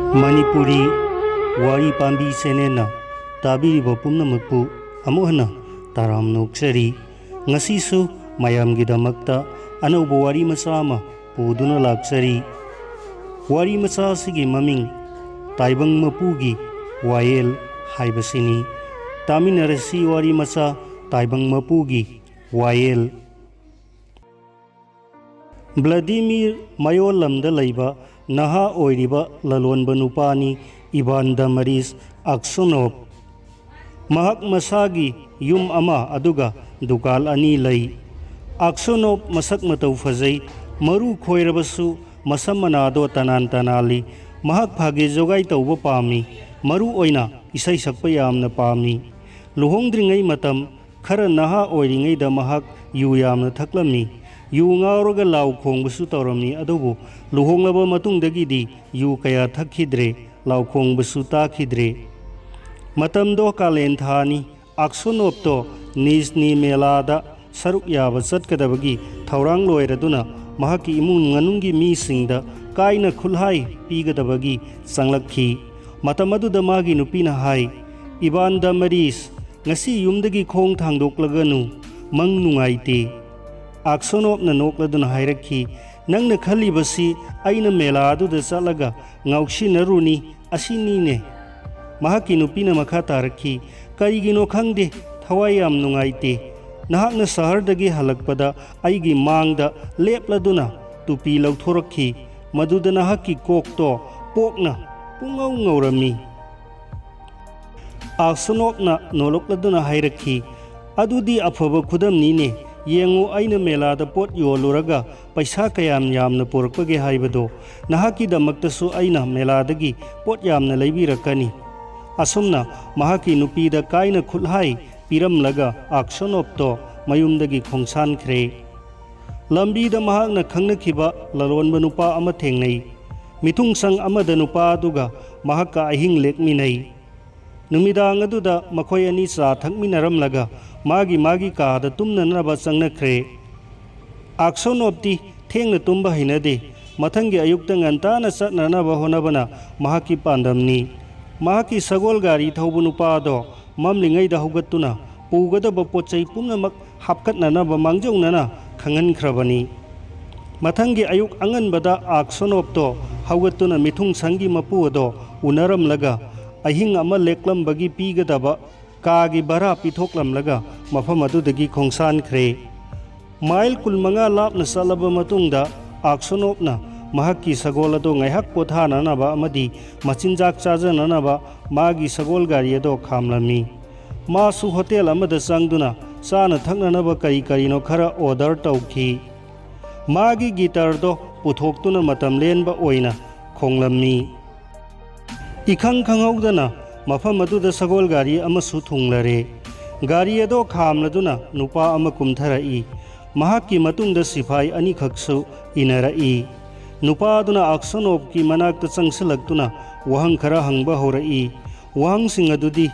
Manipuri Wari Pambi Senena Tabiriba Pumnamakpu Amuhana Taram Noksari Ngasisu Mayam Gidamakta Anauba Wari Masama Puduna Laksari Wari Masasigi Maming Taibang Mapugi Wael Haibasini Taminarasi Wari Masa Taibang Mapugi Wael Vladimir Mayolamda Laiba Naha Oiriba Lalonba Nupani Ivan Damaris Aksunov Mahak Masagi Yum Ama Aduga Dukal Ani Lai Aksunov Masak Matau Fazai Maru Khoirabasu Masamanado Tanan Tanali Mahak Phage Jogai Tauba Pami Maru Oina Isai Sakpa Yamna Pami Luhongdringai Matam Khara Naha Oiringai da Mahak Yu Yamna Thaklami yu ngauraga lau khongbasu tawramni adubu luhonglaba matungdagidi yu kaya thakhidre lau khongbasu takhidre matamdo kalen thani Aksunopto Nizhny Melada saruk yaba chatkadabagi thaurang loiraduna mahaki imung nganungi misingda kaina khulhai pigadabagi sanglakhi matamaduda magi nupina hai Ivan Damaris ngasi yumdagi khong thangdoklaganu mang nungaite Aksunov na nokladuna hairakhi nangna khalibasi aina mela aduda chalaga ngausinaruni asinine mahaki nupina makha tarakhi karigino khangde thawai yam nungaite nahakna sahardagi halakpada aigi mangda lepladuna tupi lauthorakhi maduda nahaki kokto pokna pungau ngaurami Aksunov na nolokladuna hairakhi adudi afaba khudamnine Yengu aina melada pot yoluraga paisa kayam yamna porpage haibado nahaki damaktasu aina meladagi pot yamna laibirakani asumna mahaki nupida kaina khulhai piramlaga Aksunopto mayumdagi khongsan khre lambida mahakna khangnakhiba lalonba nupa ama thengnai mithungsang amada nupa aduga mahaka ahing lekminai numidang aduda makhoi ani cha thakminaramlaga magi kaada tumnanaba changnakre Aksunopti thengna tumba hinade mathangi ayukta ngantana chatnanaba honabana mahaki pandamni mahaki sagol gari thaubu nupa do mamlingai da hogattuna pugadaba pochai pumnamak hapkatnanaba mangjongnana khangankrabani mathangi ayuk anganbada Aksunopto hogattuna mithung sangi mapu ado unaramlaga ahing ama leklambagi pigadaba Kagi bara pithoklamlaga mafam adudagi khongsan khre mail kulmanga lapna salaba matungda Aksunopna mahaki sagol ado ngaihak pothananaba amadi machinjak chajananaba magi sagol gari ado khamlami masu hotel amada changduna chana thaknanaba karino khara order tawkhi magi guitar do puthoktuna matam lenba oina khonglammi ikhang khanghaudana mafam aduda sagol gari amasu thunglare gari ado khamladuna nupa ama kumtharai mahaki matungda sifai ani khaksu inarai nupa aduna Aksunov ki manakta changsilaktuna wahang khara hangba horai wahang sing adudi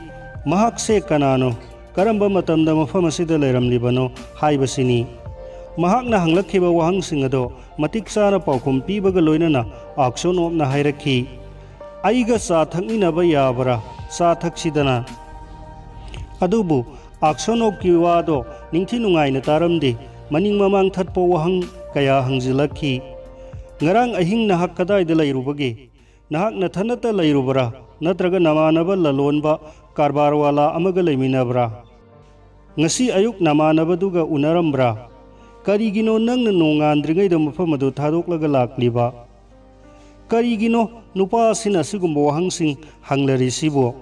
mahakse kanano karamba matamda mafam asida leiramlibano haibasini mahakna hanglakhiba wahang sing ado matik sara paukhum pibaga loinana Aksunov na hairakhi aiga sa thakminaba yabara sa thaksidana adubu Aksunov ki wado ningthi nungaina taramde maning mamang thatpo wahang kaya hangjilakhi ngarang ahing nahak kadaida lairubage nahak nathanata lairubara natraga namanaba lalonba karbarwala amaga leiminabra ngasi ayuk namanabaduga unarambra karigino nangna nongandringaida mafam adu thadoklaga lakliba karigino nupa asina sigumba wahangsing hanglarisibo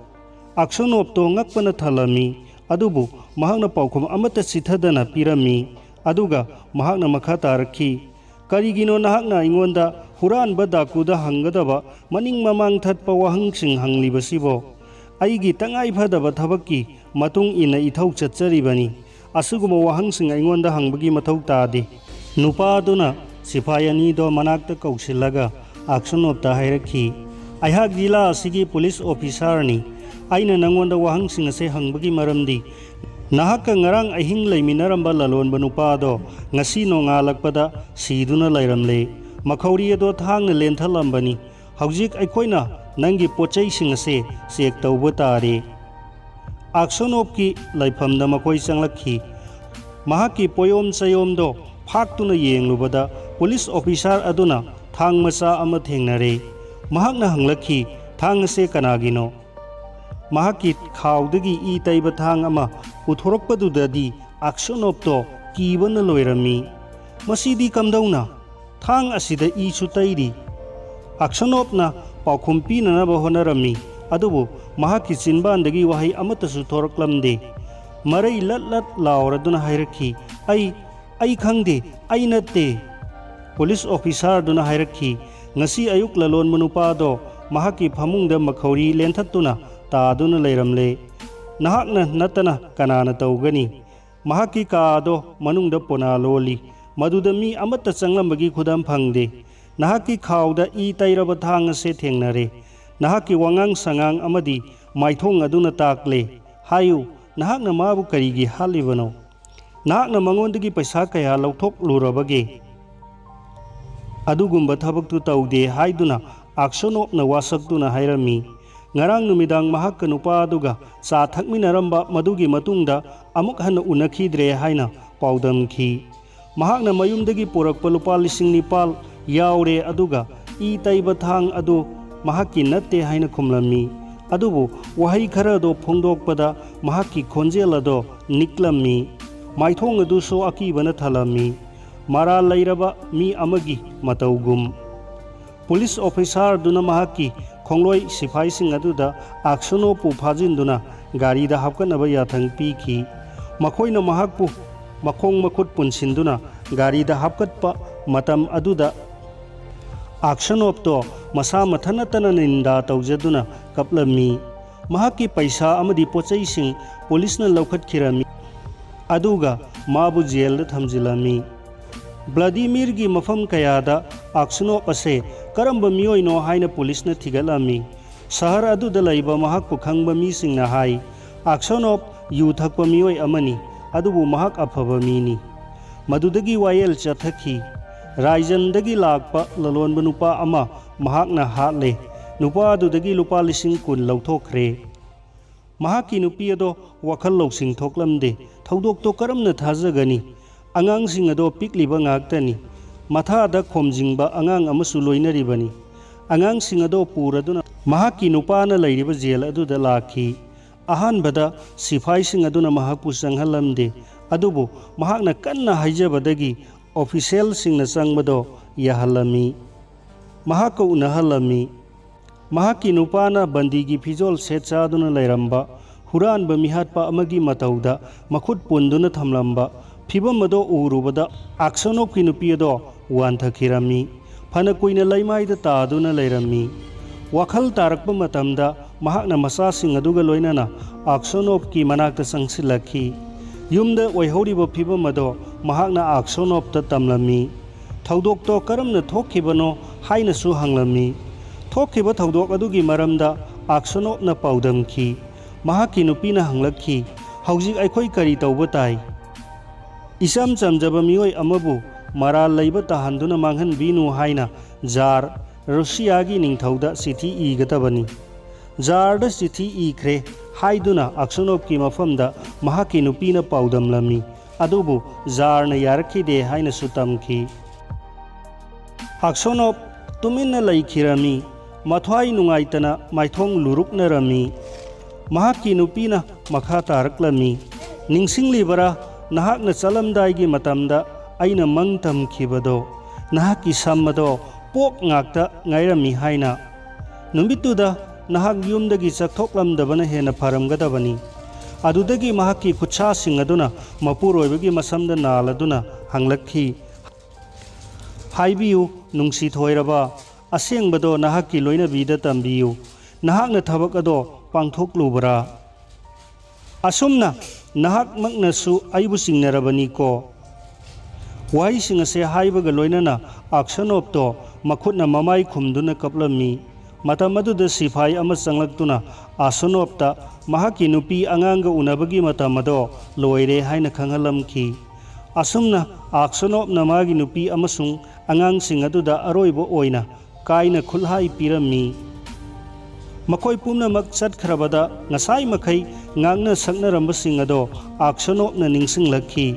Aksunopto ngakpana thalami adubu mahakna paukhum amata sithadana pirami aduga mahakna makha tarakhi karigino nahakna ingonda huranba dakuda hangadaba maning mamang thatpa wahangsing hanglibasibo aigi tangai phadaba thabakki matung ina ithau chatcharibani asuguma wahangsing ingonda hangbagi mathau tade nupa aduna sifayani do manakta kausilaga Aksunopta hairakhi aihak jila asigi police officer ni aina nangonda wahangsing ase hangbagi maramdi nahaka ngarang ahing leiminaramba lalonba nupa do ngasi no ngalakpada siduna lairamle makhori ado thangna lenthalambani Haujik aikoina नंगी पोचैसिंग असे check तौब तारे आक्सोनोप की लाइफमदा मखोय चंगलखी महाकी पोयोम चयोमदो फाक्तुना येंगलुबदा police officer अदुना थांग मचा अमा थेंगनरे महाकना हंगलखी थांग असे कनागिनो महाकी खावदगी ई lab थांग अमा पुथोरकपदुददी आक्सोनोपतो कीबन लोइरमी मसीदी कमदौना थांग असिदा ई सुतैरी आक्सोनोपना पाउखुम पीननबा होनरमी अदुबु महाकी चिनबानदगी वहाई अमतसु थोरकलमदे मरई लट लट लाउरदुना हायरखी आई खंगदे आई नत्ते पुलिस ऑफिसर दुना हायरखी ngasi ayuk lalon manupa do mahaki phamungda makhori lenthatuna taaduna leiramle nahakna natana kanana taugani mahaki ka do manungda pona loli maduda mi amata changlambagi khudam phangde nahaki khawda I tairaba thang se thengnare nahaki wangang sangang amadi maithong aduna takle hayu nahakna mabu karigi halibano nahakna mangondagi paisa kaya lauthok lurabage अदुगुम्बा थबकतु तौदे हाइदुना आक्सोनोपना वासक्तुना हाइरमी ngarang numidang mahak nupa aduga चा थकमिनरंबा मदुगी मतुंगदा अमुक हन उनखीद्रे हाइना पाउदम खी महाकना मयुमदगी पोरकपा लुपा लिसिंग निपाल यावरे अदुगा ई तैबा थांग अदु महाकी नत्ते हाइना खुमलमी अदुबु वहाई खरा दो फोंगदोकपदा महाकी खोंजेल अदो निकलमी माइथोंग अदु सो अकीबना थलमी मारा लैरबा मी अमगी मतौगुम पुलिस ऑफिसर दुना महाकी खोंगलोय सिपाही सिंह अदुदा आक्सोनोपु फाजिनदुना गारीदा हापकनबा याथंग पीखी मखोयना महाकपु मखोंग मखुत पुनसिनदुना गारीदा हापकतपा मतम अदुदा आक्सोनोपतो मसा मथनतना निंदा तौजदुना कपलमी महाकी पैसा अमदी पोचैसिंग पुलिसना लौखतखिरमी अदुगा माबु जेलदा थमजिलमी व्लादिमीर की मफम कयादा आक्सोनोप असे करंब मियोइनो हाइना पुलिसना थिगलमी शहर अदुदा लैबा महाकपु खंगबा मीसिंगना हाई आक्सोनोप यू थकपा मियोइ अमनी अदुबु महाक अफबा मीनी मदुदगी वायल चथखी रायजनदगी लाकपा ललोनबा नुपा अमा महाकना हाले नुपा अदुदगी लुपा लिसिंग कुन लौथोखरे महाकी नुपी अदो वखल लौसिंग थोकलमदे थौदोकतो करमना थाजगनी angang sing ado pikliba ngaktani mathada khomjingba angang amasu loinaribani angang sing ado puraduna mahaki nupana leiriba jel aduda lakhi ahanbada sifai sing aduna mahakpu sanghalamde adubu mahakna kanna haijabadagi official sing na sangbado yahalami mahaka unahalami mahaki nupana bandigi fijol setcha aduna leiramba huranba mihatpa amagi matauda makhut punduna thamlamba फिबम अदो उरुबदा आक्सोनोप की नुपी अदो वांथखिरमी fun कुइना लैमाइदा तादुना लैरमी वखल तारकप मतमदा महाकना मसासिंग अदुगा लोइनाना आक्सोनोप की मनाकता संगसिलखी युमदा ओइहौरिबा फिबम अदो महाकना आक्सोनोपता तमलमी थौदोकतो करमना थोखिबनो हाइनसु हंगलमी थोखिबा थौदोक अदुगी मरमदा आक्सोनोपना पाउदमखी महाकी नुपीना हंगलखी हौजिक अखोई करी तौबा ताई इसम चमजब मियोय अमबु मराल लैब तहंदुना मांगहन बीनु हाइना जार रशिया की निंगथौदा सिथि ईगतबनी जार सिथि ईख्रे हाइदुना आक्सोनोप की मफमदा महाकी नुपीना पाउदमलमी अदुबु जारना यारखिदे हाइना सुतमखी आक्सोनोप तुमिन्ना लैखिरमी मथ्वाई नुंगाइतना माइथोंग लुरुकनरमी महाकी नुपीना मखा तारकलमी निंगसिंगलिबरा नहाकना चलमदाइगी मतमदा अइना मंग तमखिबदो नहाकी सम्मदो पोक ngakta ngairami haina numbituda nahak yumdagi chakthoklamdabana hena pharamgadabani adudagi mahaki khutcha singaduna mapuroibagi masamda naladuna hanglakhi haibiu nungsi thoiraba asengbado nahaki loina bida tambiu nahakna thabak ado pangthoklubara asumna nahak maknasu aibu singnarabani ko wai singase haibaga loinana आक्सोनोपतो मखुतना ममाई खुमदुना कपलमी मतमदुदा सिफाई अमा चंगलक्तुना आक्सोनोपता महाकी नुपी अंगांग उनबगी मतमदो लोइरे हाइना खंगलमखी असुमना आक्सोनोपना मागी नुपी अमसुंग अंगांग सिंग अदुदा अरोइबो ओइना काइना खुलहाई पिरमी ꯃꯈꯣꯏ ꯄꯨꯝꯅꯃꯛ ꯆꯠꯈ꯭ꯔꯕꯗ ꯉꯁꯥꯏ ꯃꯈꯩ ꯉꯥꯡꯅ ꯁꯛꯅꯔꯝꯕꯁꯤꯡ ꯑꯗꯣ ꯑꯛꯁꯣꯅꯣꯞꯅ ꯅꯤꯡꯁꯤꯡꯂꯛꯈꯤ꯫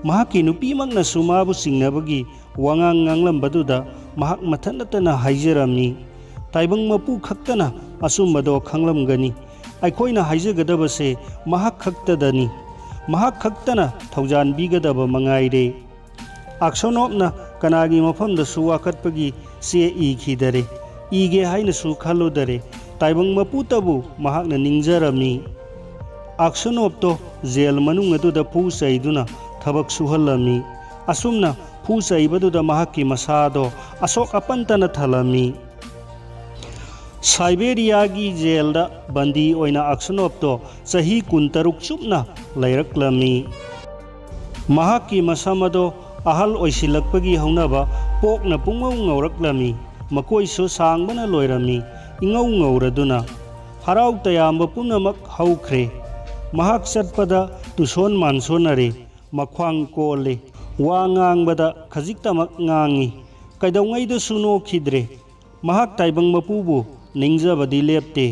ꯃꯍꯥꯛꯀꯤ ꯅꯨꯄꯤꯃꯛꯅꯁꯨ ꯃꯥꯕꯨ ꯆꯤꯡꯅꯕꯒꯤ ꯋꯥꯉꯥꯡ ꯉꯥꯡꯂꯝꯕꯗꯨꯗ ꯃꯍꯥꯛ ꯃꯊꯟꯇꯅ ꯍꯥꯏꯖꯔꯝꯃꯤ, ꯇꯥꯏꯕꯪ ꯃꯄꯨ ꯈꯛꯇꯅ ꯑꯆꯨꯝꯕꯗꯣ ꯈꯪꯂꯝꯒꯅꯤ꯫ ꯑꯩꯈꯣꯏꯅ ꯍꯥꯏꯖꯒꯗꯕꯁꯦ ꯃꯍꯥꯛ ꯈꯛꯇꯗꯅꯤ, ꯃꯍꯥꯛ ꯈꯛꯇꯅ ꯊꯧꯖꯥꯟꯕꯤꯒꯗꯕ ꯃꯉꯥꯏꯔꯦ꯫ ꯑꯛꯁꯣꯅꯣꯞꯅ ꯀꯅꯥꯒꯤ ꯃꯐꯝꯗꯁꯨ ꯋꯥꯀꯠꯄꯒꯤ ꯆꯦ ꯏꯈꯤꯗꯔꯦ, ꯏꯒꯦ ꯍꯥꯏꯅꯁꯨ ꯈꯜꯂꯨꯗꯔꯦ꯫ ꯇꯥꯏꯕꯪ ꯃꯄꯨꯇꯕꯨ ꯃꯍꯥꯛꯅ ꯅꯤꯡꯖꯔꯝꯃꯤ꯫ ꯑꯛꯁꯣꯅꯣꯞꯇꯣ ꯖꯦꯜ ꯃꯅꯨꯡ ꯑꯗꯨꯗ ꯐꯨ ꯆꯩꯗꯨꯅ ꯊꯕꯛ ꯁꯨꯍꯜꯂꯝꯃꯤ꯫ ꯑꯁꯨꯝꯅ ꯐꯨ ꯆꯩꯕꯗꯨꯗ ꯃꯍꯥꯛꯀꯤ ꯃꯁꯥꯗꯣ ꯑꯁꯣꯛ ꯑꯄꯟꯇꯅ ꯊꯜꯂꯝꯃꯤ꯫ ꯁꯥꯏꯕꯦꯔꯤꯌꯥꯒꯤ ꯖꯦꯜꯗ ꯕꯟꯗꯤ ꯑꯣꯏꯅ ꯑꯛꯁꯣꯅꯣꯞꯇꯣ ꯆꯍꯤ 23 ꯆꯨꯞꯅ ꯂꯩꯔꯛꯂꯝꯃꯤ꯫ ꯃꯍꯥꯛꯀꯤ ꯃꯁꯝ ꯑꯗꯣ ꯑꯍꯜ ꯑꯣꯏꯁꯤꯜꯂꯛꯄꯒꯤ ꯍꯧꯅꯕ ꯄꯣꯛꯅ ꯄꯨꯡꯉꯧ ꯉꯧꯔꯛꯂꯝꯃꯤ, ꯃꯀꯣꯏꯁꯨ ꯁꯥꯡꯕꯅ ꯂꯣꯏꯔꯝꯃꯤ, ꯏꯉꯧ ꯉꯧꯔꯗꯨꯅ꯫ ꯍꯔꯥꯎ ꯇꯌꯥꯝꯕ ꯄꯨꯝꯅꯃꯛ ꯍꯧꯈ꯭ꯔꯦ꯫ ꯃꯍꯥꯛ ꯆꯠꯄꯗ ꯇꯨꯁꯣꯟ ꯃꯥꯟꯁꯣꯟꯅꯔꯦ, ꯃꯈ꯭ꯋꯥꯡ ꯀꯣꯜꯂꯦ, ꯋꯥ ꯉꯥꯡꯕꯗ ꯈꯖꯤꯛꯇꯃꯛ ꯉꯥꯡꯉꯤ, ꯀꯩꯗꯧꯉꯩꯗꯁꯨ ꯅꯣꯛꯈꯤꯗ꯭ꯔꯦ꯫ ꯃꯍꯥꯛ ꯇꯥꯏꯕꯪ ꯃꯄꯨꯕꯨ ꯅꯤꯡꯖꯕꯗꯤ ꯂꯦꯞꯇꯦ꯫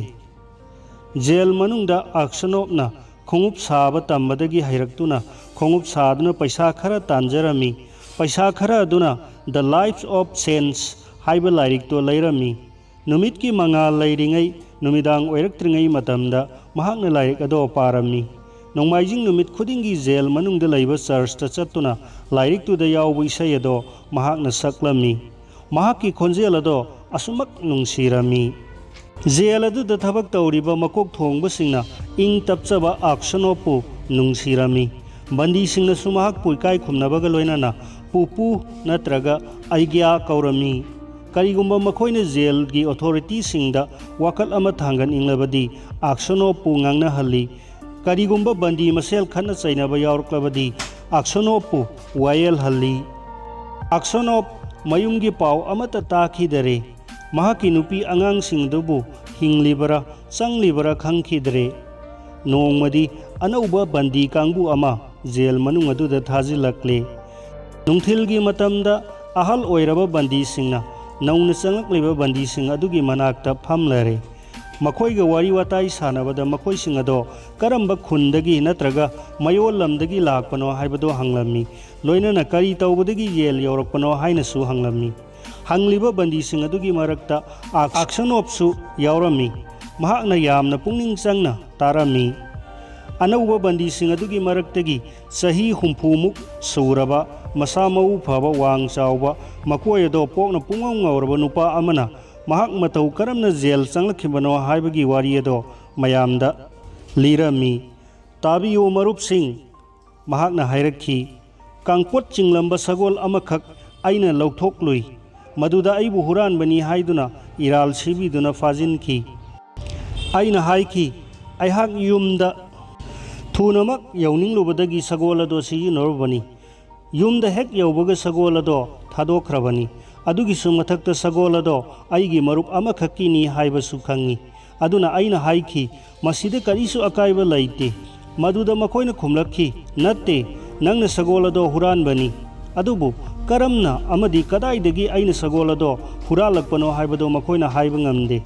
ꯖꯦꯜ ꯃꯅꯨꯡꯗ ꯑꯛꯁꯣꯅꯣꯞꯅ ꯈꯣꯡꯎꯞ ꯁꯥꯕ ꯇꯝꯕꯗꯒꯤ ꯍꯩꯔꯛꯇꯨꯅ ꯈꯣꯡꯎꯞ ꯁꯥꯗꯨꯅ ꯄꯩꯁꯥ ꯈꯔ ꯇꯥꯟꯖꯔꯝꯃꯤ꯫ ꯄꯩꯁꯥ ꯈꯔ ꯑꯗꯨꯅ ꯗ ꯂꯥꯏꯐ ꯑꯣꯐ ꯁꯦꯟꯁ ꯍꯥꯏꯕ ꯂꯥꯏꯔꯤꯛꯇꯣ ꯂꯩꯔꯝꯃꯤ꯫ ꯅꯨꯃꯤꯠꯀꯤ ꯃꯉꯥꯜ ꯂꯩꯔꯤꯉꯩ ꯅꯨꯃꯤꯗꯥꯡ ꯑꯣꯏꯔꯛꯇ꯭ꯔꯤꯉꯩ ꯃꯇꯝꯗ ꯃꯍꯥꯛꯅ ꯂꯥꯏꯔꯤꯛ ꯑꯗꯣ ꯄꯥꯔꯝꯃꯤ꯫ ꯅꯣꯡꯃꯥꯏꯖꯤꯡ ꯅꯨꯃꯤꯠ ꯈꯨꯗꯤꯡꯒꯤ ꯖꯦꯜ ꯃꯅꯨꯡꯗ ꯂꯩꯕ ꯆꯔꯆꯇ ꯆꯠꯇꯨꯅ ꯂꯥꯏꯔꯤꯛꯇꯨꯗ ꯌꯥꯎꯕ ꯏꯁꯩ ꯑꯗꯣ ꯃꯍꯥꯛꯅ ꯁꯛꯂꯝꯃꯤ꯫ ꯃꯍꯥꯛꯀꯤ ꯈꯣꯟꯖꯦꯜ ꯑꯗꯣ ꯑꯁꯨꯃꯛ ꯅꯨꯡꯁꯤꯔꯝꯃꯤ꯫ ꯖꯦꯜ ꯑꯗꯨꯗ ꯊꯕꯛ ꯇꯧꯔꯤꯕ ꯃꯀꯣꯛ ꯊꯣꯡꯕꯁꯤꯡꯅ ꯏꯪ ꯇꯞꯆꯕ ꯑꯛꯁꯣꯅꯣꯞꯄꯨ ꯅꯨꯡꯁꯤꯔꯝꯃꯤ꯫ ꯕꯟꯗꯤꯁꯤꯡꯅꯁꯨ ꯃꯍꯥꯛꯄꯨ ꯏꯀꯥꯏ ꯈꯨꯝꯅꯕꯒ ꯂꯣꯏꯅꯅ ꯄꯨꯄꯨ ꯅꯠꯇ꯭ꯔꯒ ꯑꯩꯒ꯭ꯌꯥ ꯀꯧꯔꯝꯃꯤ꯫ ꯀꯔꯤꯒꯨꯝꯕ ꯃꯈꯣꯏꯅ ꯖꯦꯜꯒꯤ ꯑꯣꯊꯣꯔꯤꯇꯤꯁꯤꯡꯗ ꯋꯥꯀꯠ ꯑꯃ ꯊꯥꯡꯒꯠꯅꯤꯡꯂꯕꯗꯤ ꯑꯛꯁꯣꯅꯣꯞꯄꯨ ꯉꯥꯡꯅꯍꯜꯂꯤ꯫ ꯀꯔꯤꯒꯨꯝꯕ ꯕꯟꯗꯤ ꯃꯁꯦꯜ ꯈꯠꯅ ꯆꯩꯅꯕ ꯌꯥꯎꯔꯛꯂꯕꯗꯤ ꯑꯛꯁꯣꯅꯣꯞꯄꯨ ꯋꯥꯌꯦꯜꯍꯜꯂꯤ꯫ ꯑꯛꯁꯣꯅꯣꯞ ꯃꯌꯨꯝꯒꯤ ꯄꯥꯎ ꯑꯃꯠꯇ ꯇꯥꯈꯤꯗꯔꯦ꯫ ꯃꯍꯥꯛꯀꯤ ꯅꯨꯄꯤ ꯑꯉꯥꯡꯁꯤꯡꯗꯨꯕꯨ ꯍꯤꯡꯂꯤꯕꯔꯥ ꯆꯪꯂꯤꯕꯔꯥ ꯈꯪꯈꯤꯗ꯭ꯔꯦ꯫ ꯅꯣꯡꯃꯗꯤ ꯑꯅꯧꯕ ꯕꯟꯗꯤ ꯀꯥꯡꯕꯨ ꯑꯃ ꯖꯦꯜ ꯃꯅꯨꯡ ꯑꯗꯨꯗ ꯊꯥꯖꯤꯜꯂꯛꯂꯦ꯫ ꯅꯨꯡꯊꯤꯜꯒꯤ ꯃꯇꯝꯗ ꯑꯍꯜ ꯑꯣꯏꯔꯕ ꯕꯟꯗꯤꯁꯤꯡꯅ ꯅꯧꯅ ꯆꯪꯂꯛꯂꯤꯕ ꯕꯟꯗꯤꯁꯤꯡ ꯑꯗꯨꯒꯤ ꯃꯅꯥꯛꯇ ꯐꯝꯂꯔꯦ꯫ ꯃꯈꯣꯏꯒ ꯋꯥꯔꯤ ꯋꯥꯇꯥꯏ ꯁꯥꯟꯅꯕꯗ ꯃꯈꯣꯏꯁꯤꯡ ꯑꯗꯣ ꯀꯔꯝꯕ ꯈꯨꯟꯗꯒꯤ ꯅꯠꯇ꯭ꯔꯒ ꯃꯌꯣꯜ ꯂꯝꯗꯒꯤ ꯂꯥꯛꯄꯅꯣ ꯍꯥꯏꯕꯗꯣ ꯍꯪꯂꯝꯃꯤ, ꯂꯣꯏꯅꯅ ꯀꯔꯤ ꯇꯧꯕꯗꯒꯤ ꯖꯦꯜ ꯌꯧꯔꯛꯄꯅꯣ ꯍꯥꯏꯅꯁꯨ ꯍꯪꯂꯝꯃꯤ꯫ ꯍꯪꯂꯤꯕ ꯕꯟꯗꯤꯁꯤꯡ ꯑꯗꯨꯒꯤ ꯃꯔꯛꯇ ꯑꯛꯁꯣꯅꯣꯞꯁꯨ ꯌꯥꯎꯔꯝꯃꯤ꯫ ꯃꯍꯥꯛꯅ ꯌꯥꯝꯅ ꯄꯨꯛꯅꯤꯡ ꯆꯪꯅ ꯇꯥꯔꯝꯃꯤ꯫ ꯑꯅꯧꯕ ꯕꯟꯗꯤꯁꯤꯡ ꯑꯗꯨꯒꯤ ꯃꯔꯛꯇꯒꯤ ꯆꯍꯤ 60ꯃꯨꯛ ꯁꯨꯔꯕ, ꯃꯁꯥ ꯃꯎ ꯐꯕ, ꯋꯥꯡ ꯆꯥꯎꯕ, ꯃꯀꯣꯏ ꯑꯗꯣ ꯄꯣꯛꯅ ꯄꯨꯡꯉꯧ ꯉꯧꯔꯕ ꯅꯨꯄꯥ ꯑꯃꯅ ꯃꯍꯥꯛ ꯃꯇꯧ ꯀꯔꯝꯅ ꯖꯦꯜ ꯆꯪꯂꯛꯈꯤꯕꯅꯣ ꯍꯥꯏꯕꯒꯤ ꯋꯥꯔꯤ ꯑꯗꯣ ꯃꯌꯥꯝꯗ ꯂꯤꯔꯝꯃꯤ꯫ ꯇꯥꯕꯤꯌꯨ ꯃꯔꯨꯞꯁꯤꯡ, ꯃꯍꯥꯛꯅ ꯍꯥꯏꯔꯛꯈꯤ, ꯀꯥꯡꯄꯣꯠ ꯆꯤꯡꯂꯝꯕ ꯁꯒꯣꯜ ꯑꯃꯈꯛ ꯑꯩꯅ ꯂꯧꯊꯣꯛꯂꯨꯏ, ꯃꯗꯨꯗ ꯑꯩꯕꯨ ꯍꯨꯔꯥꯟꯕꯅꯤ ꯍꯥꯏꯗꯨꯅ ꯏꯔꯥꯜ ꯁꯤꯕꯤꯗꯨꯅ ꯐꯥꯖꯤꯟꯈꯤ꯫ ꯑꯩꯅ ꯍꯥꯏꯈꯤ, ꯑꯩꯍꯥꯛ ꯌꯨꯝꯗ ꯊꯨꯅꯃꯛ ꯌꯧꯅꯤꯡꯂꯨꯕꯗꯒꯤ ꯁꯒꯣꯜ ꯑꯗꯣ ꯁꯤꯖꯤꯟꯅꯔꯨꯕꯅꯤ꯫ ꯌꯨꯝꯗ ꯍꯦꯛ ꯌꯧꯕꯒ ꯁꯒꯣꯜ ꯑꯗꯣ ꯊꯥꯗꯣꯛꯈ꯭ꯔꯕꯅꯤ꯫ ꯑꯗꯨꯒꯤꯁꯨ ꯃꯊꯛꯇ ꯁꯒꯣꯜ ꯑꯗꯣ ꯑꯩꯒꯤ ꯃꯔꯨꯞ ꯑꯃꯈꯛꯀꯤꯅꯤ ꯍꯥꯏꯕꯁꯨ ꯈꯪꯉꯤ꯫ ꯑꯗꯨꯅ ꯑꯩꯅ ꯍꯥꯏꯈꯤ, ꯃꯁꯤꯗ ꯀꯔꯤꯁꯨ ꯑꯀꯥꯏꯕ ꯂꯩꯇꯦ꯫ ꯃꯗꯨꯗ ꯃꯈꯣꯏꯅ ꯈꯨꯝꯂꯛꯈꯤ, ꯅꯠꯇꯦ, ꯅꯪꯅ ꯁꯒꯣꯜ ꯑꯗꯣ ꯍꯨꯔꯥꯟꯕꯅꯤ꯫ ꯑꯗꯨꯕꯨ ꯀꯔꯝꯅ ꯑꯃꯗꯤ ꯀꯗꯥꯏꯗꯒꯤ ꯑꯩꯅ ꯁꯒꯣꯜ ꯑꯗꯣ ꯍꯨꯔꯥꯜꯂꯛꯄꯅꯣ ꯍꯥꯏꯕꯗꯣ ꯃꯈꯣꯏꯅ ꯍꯥꯏꯕ ꯉꯝꯗꯦ꯫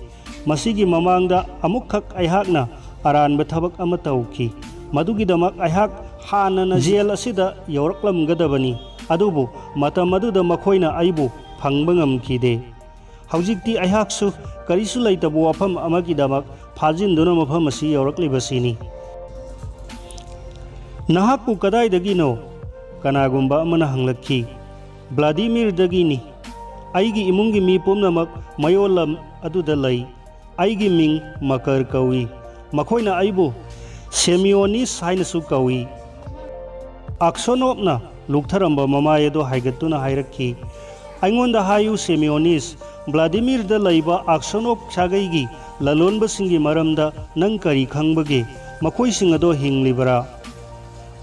ꯃꯁꯤꯒꯤ ꯃꯃꯥꯡꯗ ꯑꯃꯨꯛꯈꯛ ꯑꯩꯍꯥꯛꯅ ꯑꯔꯥꯟꯕ ꯊꯕꯛ ꯑꯃ ꯇꯧꯈꯤ꯫ ꯃꯗꯨꯒꯤꯗꯃꯛ ꯑꯩꯍꯥꯛ ꯍꯥꯟꯅꯅ ꯖꯦꯜ ꯑꯁꯤꯗ ꯌꯧꯔꯛꯂꯝꯒꯗꯕꯅꯤ꯫ ꯑꯗꯨꯕꯨ ꯃꯇꯝ ꯑꯗꯨꯗ ꯃꯈꯣꯏꯅ ꯑꯩꯕꯨ ꯐꯪꯕ ꯉꯝꯈꯤꯗꯦ꯫ ꯍꯧꯖꯤꯛꯇꯤ ꯑꯩꯍꯥꯛꯁꯨ ꯀꯔꯤꯁꯨ ꯂꯩꯇꯕ ꯋꯥꯐꯝ ꯑꯃꯒꯤꯗꯃꯛ ꯐꯥꯖꯤꯟꯗꯨꯅ ꯃꯐꯝ ꯑꯁꯤ ꯌꯧꯔꯛꯂꯤꯕꯁꯤꯅꯤ꯫ ꯅꯍꯥꯛꯄꯨ ꯀꯗꯥꯏꯗꯒꯤꯅꯣ? ꯀꯅꯥꯒꯨꯝꯕ ꯑꯃꯅ ꯍꯪꯂꯛꯈꯤ꯫ ꯚ꯭ꯂꯥꯗꯤꯃꯤꯔꯗꯒꯤꯅꯤ꯫ ꯑꯩꯒꯤ ꯏꯃꯨꯡꯒꯤ ꯃꯤ ꯄꯨꯝꯅꯃꯛ ꯃꯌꯣꯜ ꯂꯝ ꯑꯗꯨꯗ ꯂꯩ꯫ ꯑꯩꯒꯤ ꯃꯤꯡ ꯃꯀꯔ ꯀꯧꯏ꯫ ꯃꯈꯣꯏꯅ ꯑꯩꯕꯨ ꯁꯦꯃꯤꯌꯣꯅꯤꯁ ꯍꯥꯏꯅꯁꯨ ꯀꯧꯏ꯫ ꯑꯛꯁꯣꯅꯣꯞꯅ ꯂꯨꯛꯊꯔꯝꯕ ꯃꯃꯥꯏ ꯑꯗꯣ ꯍꯥꯏꯒꯠꯇꯨꯅ ꯍꯥꯏꯔꯛꯈꯤ, ꯑꯩꯉꯣꯟꯗ ꯍꯥꯏꯌꯨ ꯁꯦꯃꯤꯌꯣꯅꯤꯁ, ꯚ꯭ꯂꯥꯗꯤꯃꯤꯔꯗ ꯂꯩꯕ ꯑꯛꯁꯣꯅꯣꯞ ꯁꯥꯒꯩꯒꯤ ꯂꯂꯣꯟꯕꯁꯤꯡꯒꯤ ꯃꯔꯝꯗ ꯅꯪ ꯀꯔꯤ ꯈꯪꯕꯒꯦ? ꯃꯈꯣꯏꯁꯤꯡ ꯑꯗꯣ ꯍꯤꯡꯂꯤꯕꯔꯥ?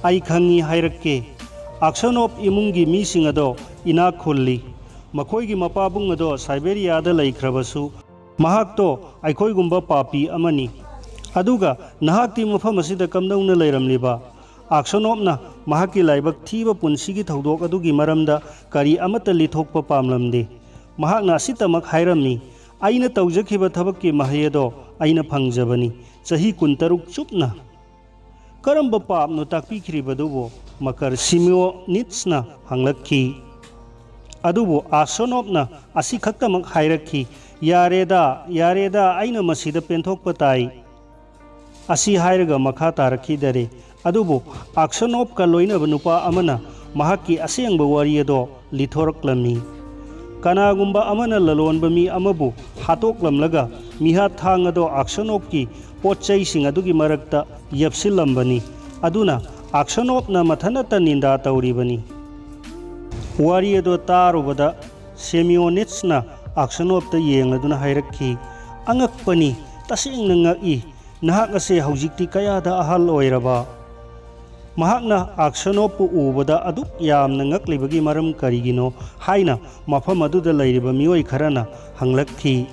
ꯑꯩ ꯈꯪꯉꯤ ꯍꯥꯏꯔꯛꯀꯦ꯫ ꯑꯛꯁꯣꯅꯣꯞ ꯏꯃꯨꯡꯒꯤ ꯃꯤꯁꯤꯡ ꯑꯗꯣ ꯏꯅꯥꯛ ꯈꯨꯜꯂꯤ꯫ ꯃꯈꯣꯏꯒꯤ ꯃꯄꯥꯕꯨꯡ ꯑꯗꯣ ꯁꯥꯏꯕꯦꯔꯤꯌꯥꯗ ꯂꯩꯈ꯭ꯔꯕꯁꯨ ꯃꯍꯥꯛꯇꯣ ꯑꯩꯈꯣꯏꯒꯨꯝꯕ ꯄꯥꯄꯤ ꯑꯃꯅꯤ꯫ ꯑꯗꯨꯒ ꯅꯍꯥꯛꯇꯤ ꯃꯐꯝ ꯑꯁꯤꯗ ꯀꯝꯗꯧꯅ ꯂꯩꯔꯝꯂꯤꯕ? ꯑꯛꯁꯣꯅꯣꯞꯅ ꯃꯍꯥꯛꯀꯤ ꯂꯥꯏꯕꯛ ꯊꯤꯕ ꯄꯨꯟꯁꯤꯒꯤ ꯊꯧꯗꯣꯛ ꯑꯗꯨꯒꯤ ꯃꯔꯝꯗ ꯀꯔꯤ ꯑꯃꯠꯇ ꯂꯤꯊꯣꯛꯄ ꯄꯥꯝꯂꯝꯗꯦ꯫ ꯃꯍꯥꯛꯅ ꯑꯁꯤꯇꯃꯛ ꯍꯥꯏꯔꯝꯃꯤ, ꯑꯩꯅ ꯇꯧꯖꯈꯤꯕ ꯊꯕꯛꯀꯤ ꯃꯍꯩ ꯑꯗꯣ ꯑꯩꯅ ꯐꯪꯖꯕꯅꯤ ꯆꯍꯤ 16 ꯆꯨꯞꯅ ꯀꯔꯝꯕ ꯄꯥꯞꯅꯣ ꯇꯥꯛꯄꯤꯈ꯭ꯔꯤꯕꯗꯨꯕꯨ ꯃꯀꯔ ꯁꯤꯃꯤꯌꯣꯅꯤꯠꯁꯅ ꯍꯪꯂꯛꯈꯤ ꯑꯗꯨꯕꯨ ꯑꯛꯁꯣꯅꯣꯞꯅ ꯑꯁꯤ ꯈꯛꯇꯃꯛ ꯍꯥꯏꯔꯛꯈꯤ ꯌꯥꯔꯦꯗ ꯑꯩꯅ ꯃꯁꯤꯗ ꯄꯦꯟꯊꯣꯛꯄ ꯇꯥꯏ ꯑꯁꯤ ꯍꯥꯏꯔꯒ ꯃꯈꯥ ꯇꯥꯔꯛꯈꯤꯗꯔꯦ ꯑꯗꯨꯕꯨ ꯑꯛꯁꯣꯅꯣꯞꯀ ꯂꯣꯏꯅꯕ ꯅꯨꯄꯥ ꯑꯃꯅ ꯃꯍꯥꯛꯀꯤ ꯑꯁꯦꯡꯕ ꯋꯥꯔꯤ ꯑꯗꯣ ꯂꯤꯊꯣꯔꯛꯂꯝꯃꯤ ꯀꯅꯥꯒꯨꯝꯕ ꯑꯃꯅ ꯂꯂꯣꯟꯕ ꯃꯤ ꯑꯃꯕꯨ ꯍꯥꯠꯇꯣꯛꯂꯝꯂꯒ ꯃꯤꯍꯥꯠ ꯊꯥꯡ ꯑꯗꯣ ꯑꯛꯁꯣꯅꯣꯞꯀꯤ ꯄꯣꯠꯆꯩꯁꯤꯡ ꯑꯗꯨꯒꯤ ꯃꯔꯛꯇ ꯌꯦꯞꯁꯤꯜꯂꯝꯕꯅꯤ ꯑꯗꯨꯅ ꯑꯛꯁꯣꯅꯣꯞꯅ ꯃꯊꯟꯇ ꯅꯤꯟꯗꯥ ꯇꯧꯔꯤꯕꯅꯤ ꯋꯥꯔꯤ ꯑꯗꯣ ꯇꯥꯔꯨꯕꯗ ꯁꯦꯃꯤꯌꯣꯅꯤꯠꯁꯅ ꯑꯛꯁꯣꯅꯣꯞꯇ ꯌꯦꯡꯂꯗꯨꯅ ꯍꯥꯏꯔꯛꯈꯤ ꯑꯉꯛꯄꯅꯤ ꯇꯁꯦꯡꯅ ꯉꯛꯏ ꯅꯍꯥꯛ ꯑꯁꯦ ꯍꯧꯖꯤꯛꯇꯤ ꯀꯌꯥꯗ ꯑꯍꯜ ꯑꯣꯏꯔꯕ ꯃꯍꯥꯛꯅ ꯑꯛꯁꯣꯅꯣꯞꯄꯨ ꯎꯕꯗ ꯑꯗꯨꯛ ꯌꯥꯝꯅ ꯉꯛꯂꯤꯕꯒꯤ ꯃꯔꯝ ꯀꯔꯤꯒꯤꯅꯣ ꯍꯥꯏꯅ ꯃꯐꯝ ꯑꯗꯨꯗ ꯂꯩꯔꯤꯕ ꯃꯤꯑꯣꯏ ꯈꯔꯅ ꯍꯪꯂꯛꯈꯤ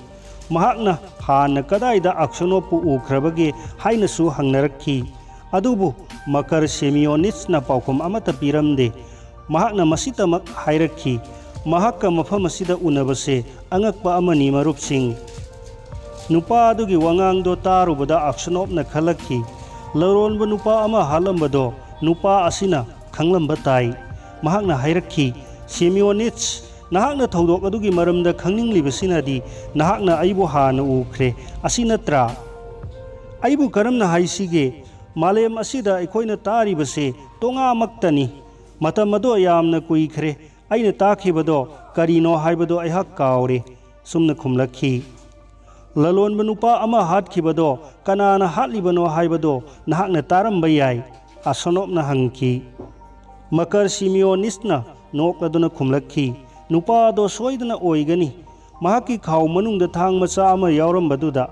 ꯃꯍꯥꯛꯅ ꯍꯥꯟꯅ ꯀꯗꯥꯏꯗ ꯑꯛꯁꯣꯅꯣꯞꯄꯨ ꯎꯈ꯭ꯔꯕꯒꯦ ꯍꯥꯏꯅꯁꯨ ꯍꯪꯅꯔꯛꯈꯤ ꯑꯗꯨꯕꯨ ꯃꯀꯔ ꯁꯦꯃꯤꯌꯣꯅꯤꯠꯁꯅ ꯄꯥꯎꯈꯨꯝ ꯑꯃꯠꯇ ꯄꯤꯔꯝꯗꯦ ꯃꯍꯥꯛꯅ ꯃꯁꯤꯇꯃꯛ ꯍꯥꯏꯔꯛꯈꯤ ꯃꯍꯥꯛꯀ ꯃꯐꯝ ꯑꯁꯤꯗ ꯎꯅꯕꯁꯦ ꯑꯉꯛꯄ ꯑꯃꯅꯤ ꯃꯔꯨꯞꯁꯤꯡ ꯅꯨꯄꯥ ꯑꯗꯨꯒꯤ ꯋꯥꯉꯥꯡꯗꯣ ꯇꯥꯔꯨꯕꯗ ꯑꯛꯁꯣꯅꯣꯞꯅ ꯈꯜꯂꯛꯈꯤ ꯂꯂꯣꯟꯕ ꯅꯨꯄꯥ ꯑꯃ ꯍꯥꯠꯂꯝꯕꯗꯣ ꯅꯨꯄꯥ ꯑꯁꯤꯅ ꯈꯪꯂꯝꯕ ꯇꯥꯏ ꯃꯍꯥꯛꯅ ꯍꯥꯏꯔꯛꯈꯤ ꯁꯦꯃꯤꯌꯣꯅꯤꯠꯁ ꯅꯍꯥꯛꯅ ꯊꯧꯗꯣꯛ ꯑꯗꯨꯒꯤ ꯃꯔꯝꯗ ꯈꯪꯅꯤꯡꯂꯤꯕꯁꯤꯅꯗꯤ ꯅꯍꯥꯛꯅ ꯑꯩꯕꯨ ꯍꯥꯟꯅ ꯎꯈ꯭ꯔꯦ ꯑꯁꯤ ꯅꯠꯇ꯭ꯔꯥ ꯑꯩꯕꯨ ꯀꯔꯝꯅ ꯍꯥꯏꯁꯤꯒꯦ ꯃꯥꯂꯦꯝ ꯑꯁꯤꯗ ꯑꯩꯈꯣꯏꯅ ꯇꯥꯔꯤꯕꯁꯦ ꯇꯣꯉꯥꯃꯛꯇꯅꯤ ꯃꯇꯝ ꯑꯗꯣ ꯌꯥꯝꯅ ꯀꯨꯏꯈ꯭ರೆ ꯑꯩꯅ ꯇꯥꯈꯤꯕꯗꯣ ꯀꯔꯤꯅꯣ ꯍꯥꯏꯕꯗꯣ ꯑꯩꯍꯥꯛ ꯀꯥꯎꯔꯦ ꯁꯨꯝꯅ ꯈꯨꯝꯂꯛꯈꯤ ꯂꯂꯣꯟꯕ ꯅꯨꯄꯥ ꯑꯃ ꯍꯥꯠꯈꯤꯕꯗꯣ ꯀꯅꯥꯅ ꯍꯥꯠꯂꯤꯕꯅꯣ ꯍꯥꯏꯕꯗꯣ ꯅꯍꯥꯛꯅ ꯇꯥꯔꯝꯕ ꯌꯥꯏ ꯑꯛꯁꯣꯅꯣꯞꯅ ꯍꯪꯈꯤ ꯃꯀꯔ ꯁꯤꯃꯤꯌꯣꯅꯤꯠꯁꯅ ꯅꯣꯛꯂꯗꯨꯅ ꯈꯨꯝꯂꯛꯈꯤ ꯅꯨꯄꯥ ꯑꯗꯣ ꯁꯣꯏꯗꯅ ꯑꯣꯏꯒꯅꯤ ꯃꯍꯥꯛꯀꯤ ꯈꯥꯎ ꯃꯅꯨꯡꯗ ꯊꯥꯡ ꯃꯆꯥ ꯑꯃ ꯌꯥꯎꯔꯝꯕꯗꯨꯗ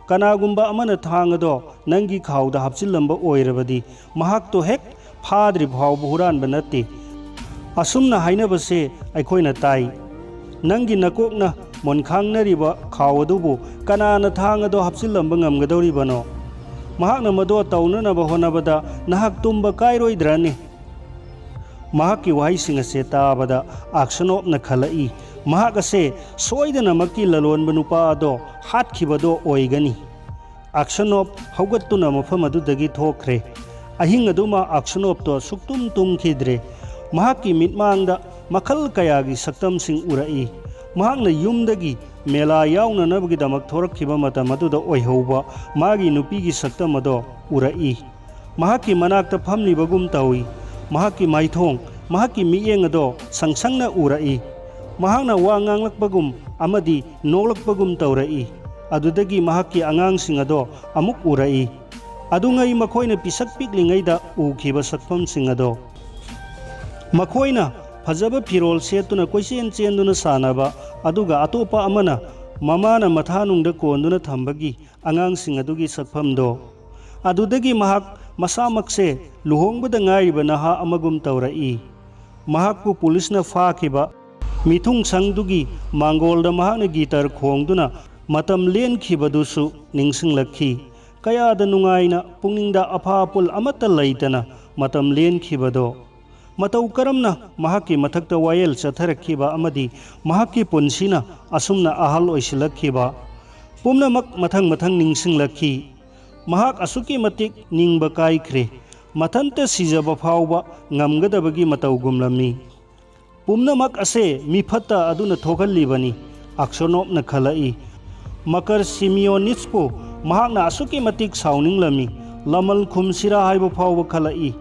ꯀꯅꯥꯒꯨꯝꯕ ꯑꯃꯅ ꯊꯥꯡ ꯑꯗꯣ ꯅꯪꯒꯤ ꯈꯥꯎꯗ ꯍꯥꯞꯆꯤꯜꯂꯝꯕ ꯑꯣꯏꯔꯕꯗꯤ ꯃꯍꯥꯛꯇꯣ ꯍꯦꯛ ꯐꯥꯗ꯭ꯔꯤ ꯐꯥꯎꯕ ꯍꯨꯔꯥꯟꯕ ꯅꯠꯇꯦ ꯑꯁꯨꯝꯅ ꯍꯥꯏꯅꯕꯁꯦ ꯑꯩꯈꯣꯏꯅ ꯇꯥꯏ ꯅꯪꯒꯤ ꯅꯀꯣꯛꯅ ꯃꯣꯟꯈꯥꯡꯅꯔꯤꯕ ꯈꯥꯎ ꯑꯗꯨꯕꯨ ꯀꯅꯥꯅ ꯊꯥꯡ ꯑꯗꯣ ꯍꯥꯞꯆꯤꯜꯂꯝꯕ ꯉꯝꯒꯗꯧꯔꯤꯕꯅꯣ ꯃꯍꯥꯛꯅ ꯃꯗꯣ ꯇꯧꯅꯅꯕ ꯍꯣꯠꯅꯕꯗ ꯅꯍꯥꯛ ꯇꯨꯝꯕ ꯀꯥꯏꯔꯣꯏꯗ꯭ꯔꯅꯤ ꯃꯍꯥꯛꯀꯤ ꯋꯥꯍꯩꯁꯤꯡ ꯑꯁꯦ ꯇꯥꯕꯗ ꯑꯛꯁꯣꯅꯣꯞꯅ ꯈꯜꯂꯛꯏ ꯃꯍꯥꯛ ꯑꯁꯦ ꯁꯣꯏꯗꯅꯃꯛꯀꯤ ꯂꯂꯣꯟꯕ ꯅꯨꯄꯥ ꯑꯗꯣ ꯍꯥꯠꯈꯤꯕꯗꯣ ꯑꯣꯏꯒꯅꯤ ꯑꯛꯁꯣꯅꯣꯞ ꯍꯧꯒꯠꯇꯨꯅ ꯃꯐꯝ ꯑꯗꯨꯗꯒꯤ ꯊꯣꯛꯈ꯭ꯔꯦ ꯑꯍꯤꯡ ꯑꯗꯨꯃ ꯑꯛꯁꯣꯅꯣꯞꯇꯣ ꯁꯨꯛꯇꯨꯝ ꯇꯨꯝꯈꯤꯗ꯭ꯔꯦ ꯃꯍꯥꯛꯀꯤ ꯃꯤꯠꯃꯥꯡꯗ ꯃꯈꯜ ꯀꯌꯥꯒꯤ ꯁꯛꯇꯝꯁꯤꯡ ꯎꯔꯛꯏ ꯃꯍꯥꯛꯅ ꯌꯨꯝꯗꯒꯤ ꯃꯦꯂꯥ ꯌꯥꯎꯅꯅꯕꯒꯤꯗꯃꯛ ꯊꯣꯔꯛꯈꯤꯕ ꯃꯇꯝ ꯑꯗꯨꯗ ꯑꯣꯏꯍꯧꯕ ꯃꯥꯒꯤ ꯅꯨꯄꯤꯒꯤ ꯁꯛꯇꯝ ꯑꯗꯣ ꯎꯔꯛꯏ ꯃꯍꯥꯛꯀꯤ ꯃꯅꯥꯛꯇ ꯐꯝꯂꯤꯕꯒꯨꯝ ꯇꯧꯏ ꯃꯍꯥꯛꯀꯤ ꯃꯥꯏꯊꯣꯡ ꯃꯍꯥꯛꯀꯤ ꯃꯤꯠꯌꯦꯡ ꯑꯗꯣ ꯁꯪꯁꯪꯅ ꯎꯔꯛꯏ ꯃꯍꯥꯛꯅ ꯋꯥ ꯉꯥꯡꯂꯛꯄꯒꯨꯝ ꯑꯃꯗꯤ ꯅꯣꯛꯂꯛꯄꯒꯨꯝ ꯇꯧꯔꯛꯏ ꯑꯗꯨꯗꯒꯤ ꯃꯍꯥꯛꯀꯤ ꯑꯉꯥꯡꯁꯤꯡ ꯑꯗꯣ ꯑꯃꯨꯛ ꯎꯔꯛꯏ ꯑꯗꯨꯉꯩ ꯃꯈꯣꯏꯅ ꯄꯤꯁꯛ ꯄꯤꯛꯂꯤꯉꯩꯗ ꯎꯈꯤꯕ ꯁꯛꯐꯝꯁꯤꯡ ꯑꯗꯣ ꯃꯈꯣꯏꯅ ꯐꯖꯕ ꯐꯤꯔꯣꯜ ꯁꯦꯠꯇꯨꯅ ꯀꯣꯏꯆꯦꯟ ꯆꯦꯟꯗꯨꯅ ꯁꯥꯟꯅꯕ ꯑꯗꯨꯒ ꯑꯇꯣꯞꯄ ꯑꯃꯅ ꯃꯃꯥꯅ ꯃꯊꯥꯅꯨꯡꯗ ꯀꯣꯟꯗꯨꯅ ꯊꯝꯕꯒꯤ ꯑꯉꯥꯡꯁꯤꯡ ꯑꯗꯨꯒꯤ ꯁꯛꯐꯝꯗꯣ ꯑꯗꯨꯗꯒꯤ ꯃꯍꯥꯛ ꯃꯁꯥꯃꯛꯁꯦ ꯂꯨꯍꯣꯡꯕꯗ ꯉꯥꯏꯔꯤꯕ ꯅꯍꯥ ꯑꯃꯒꯨꯝ ꯇꯧꯔꯛꯏ ꯃꯍꯥꯛꯄꯨ ꯄꯨꯂꯤꯁꯅ ꯐꯥꯈꯤꯕ ꯃꯤꯊꯨꯡꯁꯪꯗꯨꯒꯤ ꯃꯥꯡꯒꯣꯜꯗ ꯃꯍꯥꯛꯅ ꯒꯤꯇꯔ ꯈꯣꯡꯗꯨꯅ ꯃꯇꯝ ꯂꯦꯟꯈꯤꯕꯗꯨꯁꯨ ꯅꯤꯡꯁꯤꯡꯂꯛꯈꯤ ꯀꯌꯥꯗ ꯅꯨꯡꯉꯥꯏꯅ ꯄꯨꯛꯅꯤꯡꯗ ꯑꯐꯥꯄꯨꯜ ꯑꯃꯠꯇ ꯂꯩꯇꯅ ꯃꯇꯝ ꯂꯦꯟꯈꯤꯕꯗꯣ ꯃꯇꯧ ꯀꯔꯝꯅ ꯃꯍꯥꯛꯀꯤ ꯃꯊꯛꯇ ꯋꯥꯌꯦꯜ ꯆꯠꯊꯔꯛꯈꯤꯕ ꯑꯃꯗꯤ ꯃꯍꯥꯛꯀꯤ ꯄꯨꯟꯁꯤꯅ ꯑꯁꯨꯝꯅ ꯑꯍꯜ ꯑꯣꯏꯁꯤꯜꯂꯛꯈꯤꯕ ꯄꯨꯝꯅꯃꯛ ꯃꯊꯪ ꯃꯊꯪ ꯅꯤꯡꯁꯤꯡꯂꯛꯈꯤ ꯃꯍꯥꯛ ꯑꯁꯨꯛꯀꯤ ꯃꯇꯤꯛ ꯅꯤꯡꯕ ꯀꯥꯏꯈ꯭ꯔꯦ ꯃꯊꯟꯇ ꯁꯤꯖꯕ ꯐꯥꯎꯕ ꯉꯝꯒꯗꯕꯒꯤ ꯃꯇꯧꯒꯨꯝꯂꯝꯃꯤ ꯄꯨꯝꯅꯃꯛ ꯑꯁꯦ ꯃꯤꯐꯠꯇ ꯑꯗꯨꯅ ꯊꯣꯛꯍꯜꯂꯤꯕꯅꯤ ꯑꯛꯁꯣꯅꯣꯞꯅ ꯈꯜꯂꯛꯏ ꯃꯀꯔ ꯁꯤꯃꯤꯌꯣꯅꯤꯠꯁꯄꯨ ꯃꯍꯥꯛꯅ ꯑꯁꯨꯛꯀꯤ ꯃꯇꯤꯛ ꯁꯥꯎꯅꯤꯡꯂꯝꯃꯤ ꯂꯃꯜ ꯈꯨꯝꯁꯤꯔꯥ ꯍꯥꯏꯕ ꯐꯥꯎꯕ ꯈꯜꯂꯛꯏ